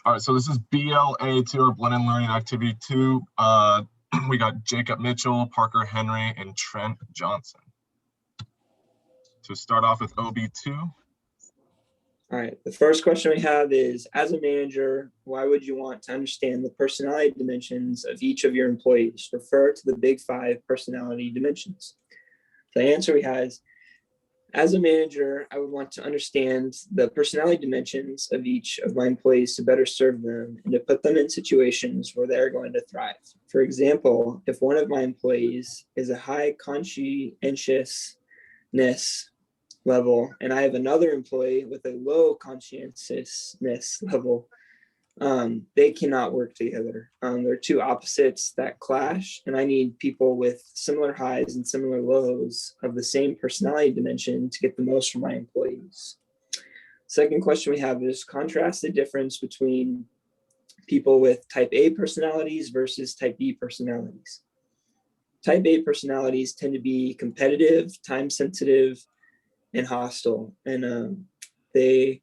All right, so this is BLA2, or Blended Learning Activity 2. We got Jacob Mitchell, Parker Henry, and Trent Johnson. To start off with OB2. All right, the first question we have is, as a manager, why would you want to understand the personality dimensions of each of your employees? Refer to the big 5 personality dimensions. The answer we have is, as a manager, I would want to understand the personality dimensions of each of my employees to better serve them and to put them in situations where they're going to thrive. For example, if one of my employees is a high conscientiousness level and I have another employee with a low conscientiousness level, they cannot work together. They're two opposites that clash, and I need people with similar highs and similar lows of the same personality dimension to get the most from my employees. Second question we have is, contrast the difference between people with type A personalities versus type B personalities. Type A personalities tend to be competitive, time sensitive, and hostile, and they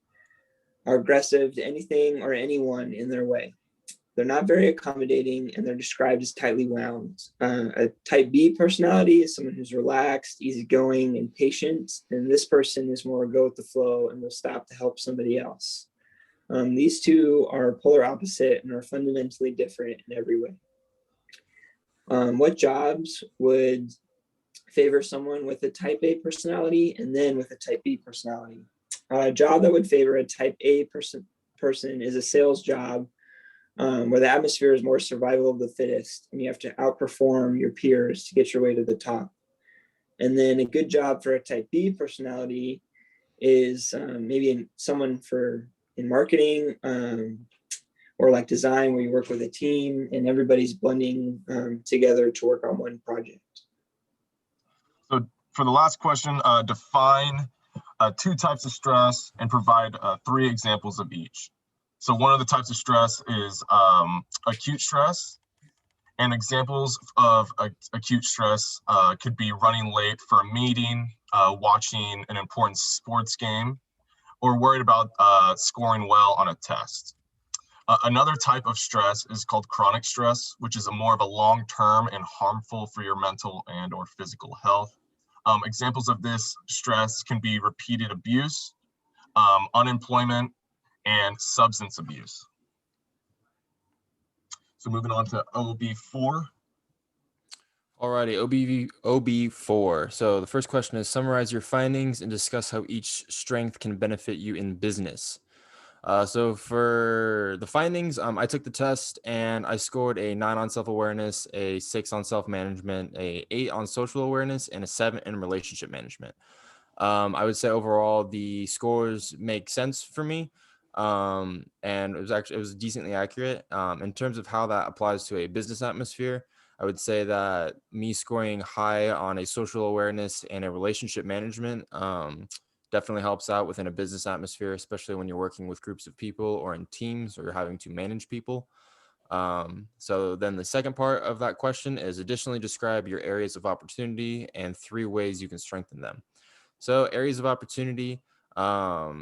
are aggressive to anything or anyone in their way. They're not very accommodating, and they're described as tightly wound. A type B personality is someone who's relaxed, easygoing, and patient, and this person is more go with the flow and will stop to help somebody else. These two are polar opposite and are fundamentally different in every way. What jobs would favor someone with a type A personality and then with a type B personality? A job that would favor a type A person is a sales job, where the atmosphere is more survival of the fittest, and you have to outperform your peers to get your way to the top. And then a good job for a type B personality is maybe someone in marketing, or like design, where you work with a team and everybody's blending together to work on one project. So for the last question, define 2 types of stress and provide 3 examples of each. So one of the types of stress is acute stress, and examples of acute stress could be running late for a meeting, watching an important sports game, or worried about scoring well on a test. Another type of stress is called chronic stress, which is more of a long-term and harmful for your mental and or physical health. Examples of this stress can be repeated abuse, unemployment, and substance abuse. So moving on to OB4. Alrighty, OB4. So the first question is, summarize your findings and discuss how each strength can benefit you in business. So for the findings, I took the test and I scored a 9 on self-awareness, a 6 on self-management, a 8 on social awareness, and a 7 in relationship management. I would say overall the scores make sense for me. And it was decently accurate. In terms of how that applies to a business atmosphere, I would say that me scoring high on a social awareness and a relationship management definitely helps out within a business atmosphere, especially when you're working with groups of people or in teams or you're having to manage people. So then the second part of that question is, additionally describe your areas of opportunity and 3 ways you can strengthen them. So areas of opportunity, I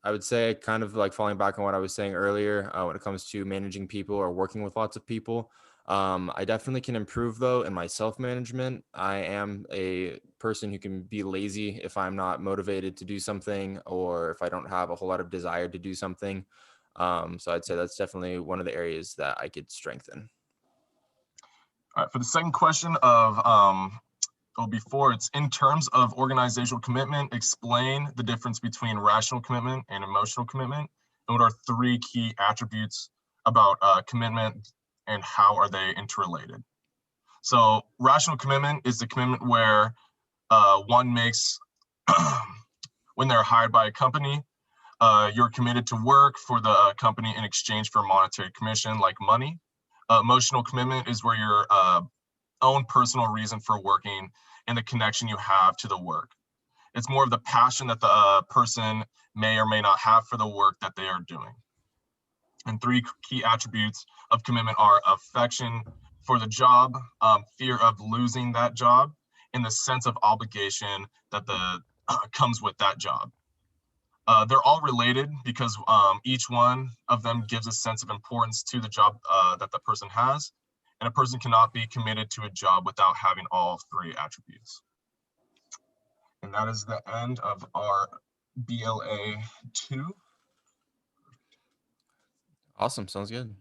would say, kind of like falling back on what I was saying earlier, when it comes to managing people or working with lots of people. I definitely can improve though in my self-management. I am a person who can be lazy if I'm not motivated to do something, or if I don't have a whole lot of desire to do something. So I'd say that's definitely one of the areas that I could strengthen. All right, for the second question of OB4, it's, in terms of organizational commitment, explain the difference between rational commitment and emotional commitment. And what are 3 key attributes about commitment and how are they interrelated? So rational commitment is the commitment where one makes when they're hired by a company, you're committed to work for the company in exchange for monetary commission, like money. Emotional commitment is where your own personal reason for working and the connection you have to the work. It's more of the passion that the person may or may not have for the work that they are doing. And 3 key attributes of commitment are affection for the job, fear of losing that job, and the sense of obligation that comes with that job. They're all related because each one of them gives a sense of importance to the job that the person has. And a person cannot be committed to a job without having all three attributes. And that is the end of our BLA 2. Awesome. Sounds good.